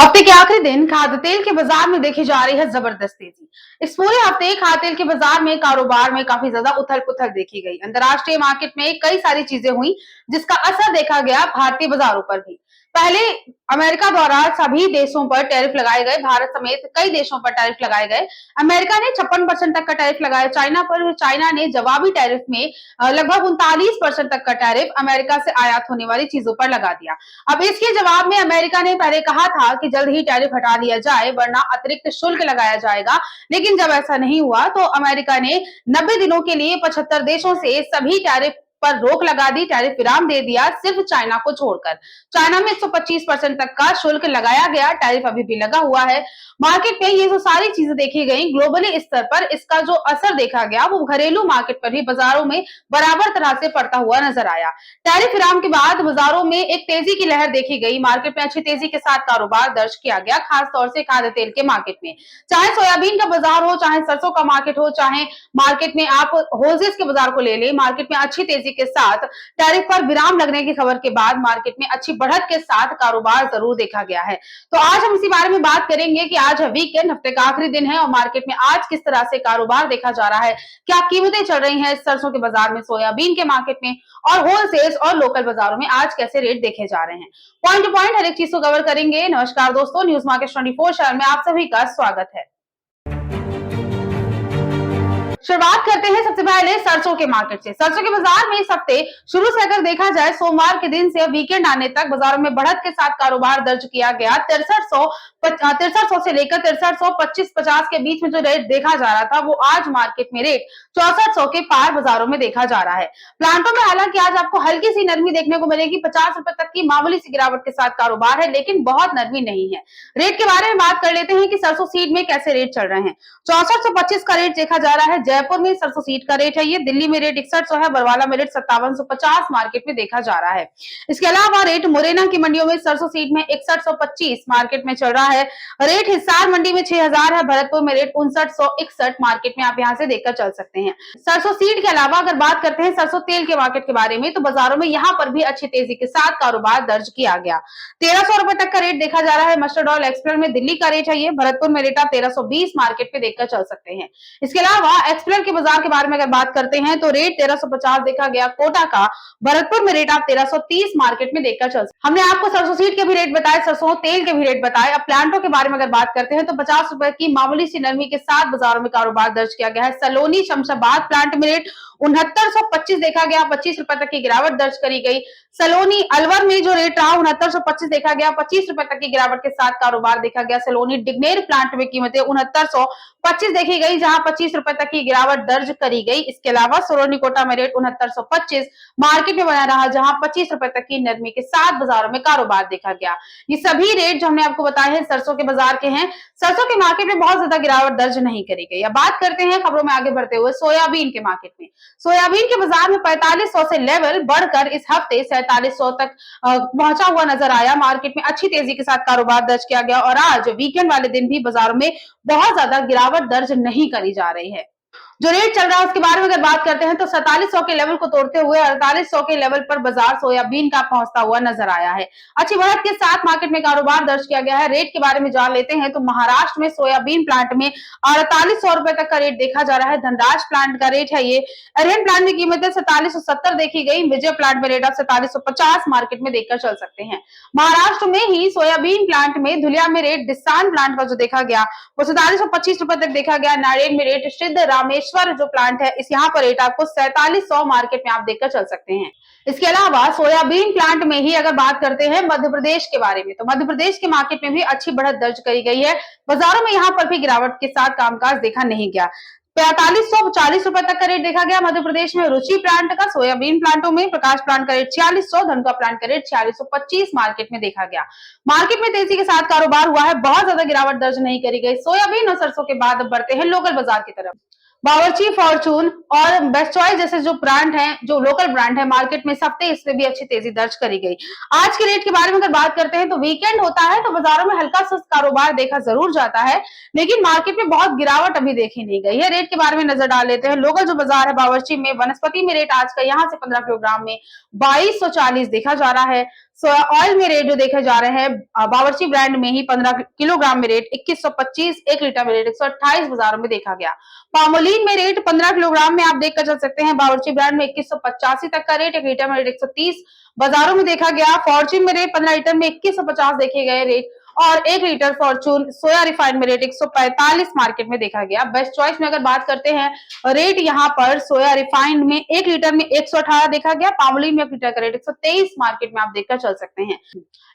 हफ्ते के आखिरी दिन खाद्य तेल के बाजार में देखी जा रही है जबरदस्त तेजी। इस पूरे हफ्ते खाद्य तेल के बाजार में कारोबार में काफी ज्यादा उथल पुथल देखी गई। अंतर्राष्ट्रीय मार्केट में कई सारी चीजें हुई जिसका असर देखा गया भारतीय बाजारों पर भी। पहले अमेरिका द्वारा सभी देशों पर टैरिफ लगाए गए, भारत समेत कई देशों पर टैरिफ लगाए गए। अमेरिका ने 56% तक का टैरिफ लगाया चाइना पर। चाइना ने जवाबी टैरिफ में लगभग 39% तक का टैरिफ अमेरिका से आयात होने वाली चीजों पर लगा दिया। अब इसके जवाब में अमेरिका ने पहले कहा था कि जल्द ही टैरिफ हटा लिया जाए वरना अतिरिक्त शुल्क लगाया जाएगा, लेकिन जब ऐसा नहीं हुआ तो अमेरिका ने 90 दिनों के लिए 75 देशों से सभी टैरिफ पर रोक लगा दी, टैरिफ विराम दे दिया, सिर्फ चाइना को छोड़कर। चाइना में 125% तक का शुल्क लगाया गया, टैरिफ अभी भी लगा हुआ है। मार्केट में ये जो सारी चीजें देखी गई ग्लोबली स्तर पर, इसका जो असर देखा गया वो घरेलू मार्केट पर भी बाजारों में बराबर तरह से पड़ता हुआ नजर आया। टैरिफ विराम के बाद बाजारों में एक तेजी की लहर देखी गई। मार्केट में अच्छी तेजी के साथ कारोबार दर्ज किया गया, खासतौर से खाद्य तेल के मार्केट में। चाहे सोयाबीन का बाजार हो, चाहे सरसों का मार्केट हो, चाहे मार्केट में आप होलसेल के बाजार को ले लें, मार्केट में अच्छी तेजी के साथ टैरिफ पर विराम लगने की खबर के बाद मार्केट में अच्छी बढ़त के साथ कारोबार जरूर देखा गया है। तो आज हम इसी बारे में बात करेंगे कि आज है वीकेंड, हफ्ते का आखिरी दिन है और मार्केट में आज किस तरह से कारोबार देखा जा रहा है, क्या कीमतें चल रही हैं सरसों के बाजार में, सोयाबीन के मार्केट में और होलसेल और लोकल बाजारों में आज कैसे रेट देखे जा रहे हैं। पॉइंट टू पॉइंट हर एक चीज को कवर करेंगे। नमस्कार दोस्तों, न्यूज मार्केट 24 शहर में आप सभी का स्वागत है। शुरुआत करते हैं सबसे पहले सरसों के मार्केट से। सरसों के बाजार में इस हफ्ते शुरू से अगर देखा जाए, सोमवार के दिन से वीकेंड आने तक बाजारों में बढ़त के साथ कारोबार दर्ज किया गया। 6300 से लेकर 6350 के बीच में जो रेट देखा जा रहा था वो आज मार्केट में रेट 6400 के पार बाजारों में देखा जा रहा है। प्लांटों में हालांकि आज आपको हल्की सी नरमी देखने को मिलेगी, 50 रुपए तक की मामूली सी गिरावट के साथ कारोबार है, लेकिन बहुत नरमी नहीं है। रेट के बारे में बात कर लेते हैं कि सरसों सीड में कैसे रेट चल रहे हैं। 6425 का रेट देखा जा रहा है। जयपुर में सरसों सीड का रेट है ये, दिल्ली में रेट 6100 है, बरवाला में रेट 5750 मार्केट में देखा जा रहा है। इसके अलावा रेट मुरैना की मंडियों में सरसों सीड में 6125 मार्केट में चल रहा है। रेट हिसार मंडी में 6000 है, भरतपुर में रेट 5961 मार्केट में आप यहां से देखकर चल सकते हैं। सरसों सीड के अलावा अगर बात करते हैं सरसों तेल के मार्केट के बारे में, तो बाजारों में यहां पर भी अच्छी तेजी के साथ कारोबार दर्ज किया गया। 1300 रुपए तक का रेट देखा जा रहा है। मस्टर्ड ऑयल एक्सप्लेयर में दिल्ली का रेट है ये, भरतपुर में रेट आप 1320 मार्केट में देखकर चल सकते हैं। इसके अलावा एक्सप्लेयर के बाजार के बारे में अगर बात करते हैं तो रेट 1350 देखा गया कोटा का, भरतपुर में रेट आप 1330 मार्केट में देखकर चल सकते हैं। हमने आपको सरसों सीड के भी रेट बताए, सरसों तेल के भी रेट बताए। अब प्लांटों के बारे में अगर बात करते हैं तो 50 रुपए की मामूली सी नरमी के साथ बाजारों में कारोबार दर्ज किया गया है। सलोनी शमशाबाद प्लांट में रेट 6925 देखा गया, 25 रुपए तक की गिरावट दर्ज करी गई। सलोनी अलवर में जो रेट रहा 6925 देखा गया, 25 रुपए तक की गिरावट के साथ कारोबार देखा गया। सलोनी डिग्नेर प्लांट में कीमतें 6925 देखी गई, जहां 25 रुपए तक की गिरावट दर्ज करी गई। इसके अलावा सोरोनी कोटा में रेट 6925 मार्केट में बना रहा, जहां 25 रुपए तक की नरमी के साथ बाजारों में कारोबार देखा गया। ये सभी रेट जो हमने आपको बताए हैं सरसों के बाजार के हैं। सरसों के मार्केट में बहुत ज्यादा गिरावट दर्ज नहीं करी गई। अब बात करते हैं खबरों में आगे बढ़ते हुए सोयाबीन के मार्केट में। सोयाबीन के बाजार में 4500 से लेवल बढ़कर इस हफ्ते 4700 तक पहुंचा हुआ नजर आया। मार्केट में अच्छी तेजी के साथ कारोबार दर्ज किया गया और आज वीकेंड वाले दिन भी बाजारों में बहुत ज्यादा गिरावट दर्ज नहीं करी जा रही है। जो रेट चल रहा है उसके बारे में अगर बात करते हैं तो 4700 के लेवल को तोड़ते हुए 4800 के लेवल पर बाजार सोयाबीन का पहुंचता हुआ नजर आया है। अच्छी बढ़त के साथ मार्केट में कारोबार दर्ज किया गया है। रेट के बारे में जान लेते हैं तो महाराष्ट्र में सोयाबीन प्लांट में 4800 रुपए तक का रेट देखा जा रहा है। धनराज प्लांट का रेट है ये। अरहन प्लांट की कीमतें 4770 देखी गई। विजय प्लांट में रेट आप 4750 मार्केट में देखकर चल सकते हैं। महाराष्ट्र में ही सोयाबीन प्लांट में धुलिया में रेट डिस्सान प्लांट का जो देखा गया वो 4725 रुपए तक देखा गया। नारायण में रेट सिद्ध रामेश्वर जो प्लांट है इस यहाँ पर रेट आपको 4700 मार्केट में आप देखकर चल सकते हैं। इसके अलावा सोयाबीन प्लांट में ही अगर बात करते हैं मध्य प्रदेश के बारे में, तो मध्य प्रदेश के मार्केट में भी अच्छी बढ़त दर्ज करी गई है। बाजारों में यहाँ पर भी गिरावट के साथ कामकाज देखा नहीं गया। 4540 रुपए तक का रेट देखा गया मध्य प्रदेश में। रुचि प्लांट का सोयाबीन प्लांटों में प्रकाश प्लांट का रेट 4600, धनुका प्लांट का रेट 4625 मार्केट में देखा गया। मार्केट में तेजी के साथ कारोबार हुआ है, बहुत ज्यादा गिरावट दर्ज नहीं करी गई। सोयाबीन और सरसों के बाद अब बढ़ते हैं लोकल बाजार की तरफ। बावर्ची, फॉर्चून और बेस्ट चॉइस जैसे जो ब्रांड हैं, जो लोकल ब्रांड है मार्केट में इस हफ्ते इसमें भी अच्छी तेजी दर्ज करी गई। आज के रेट के बारे में अगर बात करते हैं तो वीकेंड होता है तो बाजारों में हल्का सुस्त कारोबार देखा जरूर जाता है, लेकिन मार्केट में बहुत गिरावट अभी देखी नहीं गई है। रेट के बारे में नजर डाल लेते हैं। लोकल जो बाजार है बावर्ची में वनस्पति में रेट आज का यहाँ से 15 किलोग्राम में 2240 देखा जा रहा है। सोया ऑयल में रेट जो देखे जा रहे हैं, बावर्ची ब्रांड में ही 15 किलोग्राम में रेट 2125, 1 लीटर में रेट 128 बाजारों में देखा गया। पामोलिन में रेट 15 किलोग्राम में आप देखकर चल सकते हैं, बावर्ची ब्रांड में 2185 तक का रेट, 1 लीटर में रेट 130 बाजारों में देखा गया। फॉर्च्यून में रेट 15 लीटर में 2150 देखे गए रेट, और 1 लीटर फॉर्चून सोया रिफाइंड में रेट 145 मार्केट में देखा गया। बेस्ट चॉइस में अगर बात करते हैं, रेट यहाँ पर सोया रिफाइंड में 1 लीटर में 118 देखा गया, पामोलिन में 1 लीटर का रेट 123 मार्केट में आप देखकर चल सकते हैं।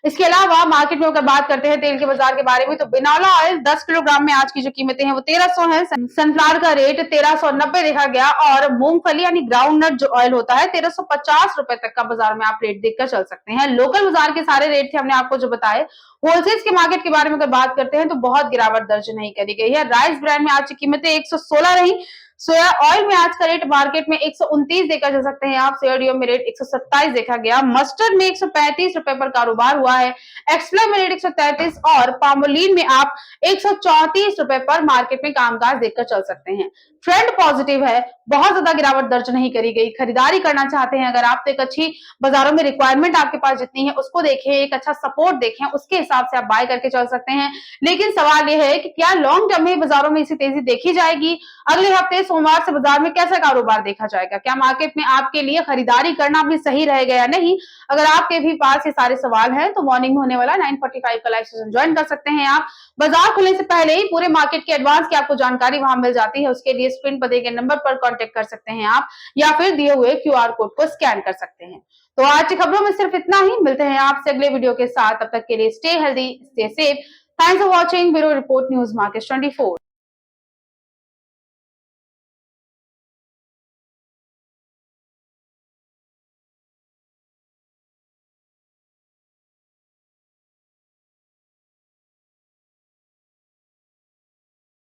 इसके अलावा मार्केट में अगर बात करते हैं तेल के बाजार के बारे में, तो बिनौला ऑयल 10 किलोग्राम में आज की जो कीमतें हैं वो 1300 है। सनफ्लावर का रेट 1390 देखा गया, और मूंगफली यानी ग्राउंड नट जो ऑयल होता है 1350 रुपए तक का बाजार में आप रेट देखकर चल सकते हैं। लोकल बाजार के सारे रेट थे हमने आपको जो बताए। होलसेल के मार्केट के बारे में अगर बात करते हैं तो बहुत गिरावट दर्ज नहीं करी गई है। राइस ब्रांड में आज की कीमतें 116 रही। सोया ऑयल में आज का रेट मार्केट में 129 देखा जा सकते हैं आप। सोयाडियो में रेट 127 देखा गया। मस्टर्ड में 135 रुपए पर कारोबार हुआ है। एक्सप्ले में रेट 133, और पामोलिन में आप 134 रुपए पर मार्केट में कामकाज देखकर चल सकते हैं। ट्रेंड पॉजिटिव है, बहुत ज्यादा गिरावट दर्ज नहीं करी गई। खरीदारी करना चाहते हैं अगर आप, तो एक अच्छी बाजारों में रिक्वायरमेंट आपके पास जितनी है उसको देखें, एक अच्छा सपोर्ट देखें, उसके हिसाब से आप बाय करके चल सकते हैं। लेकिन सवाल यह है कि क्या लॉन्ग टर्म में बाजारों में इसी तेजी देखी जाएगी? अगले हफ्ते सोमवार से बाजार में कैसा कारोबार देखा जाएगा? क्या मार्केट में आपके लिए खरीदारी करना भी सही रहेगा या नहीं? अगर आपके भी पास ये सारे सवाल हैं तो मॉर्निंग में होने वाला 9:45 का लाइव सेशन ज्वाइन कर सकते हैं आप। बाजार खुलने से पहले ही पूरे मार्केट के एडवांस की आपको जानकारी वहां मिल जाती है। उसके लिए स्क्रीन पर दिए गए नंबर पर कांटेक्ट कर सकते हैं आप, या फिर दिए हुए QR कोड को स्कैन कर सकते हैं। तो आज की खबरों में सिर्फ इतना ही। मिलते हैं आपसे अगले वीडियो के साथ, तब तक के लिए stay healthy, stay safe. Thanks for watching. Bureau report, news market 24।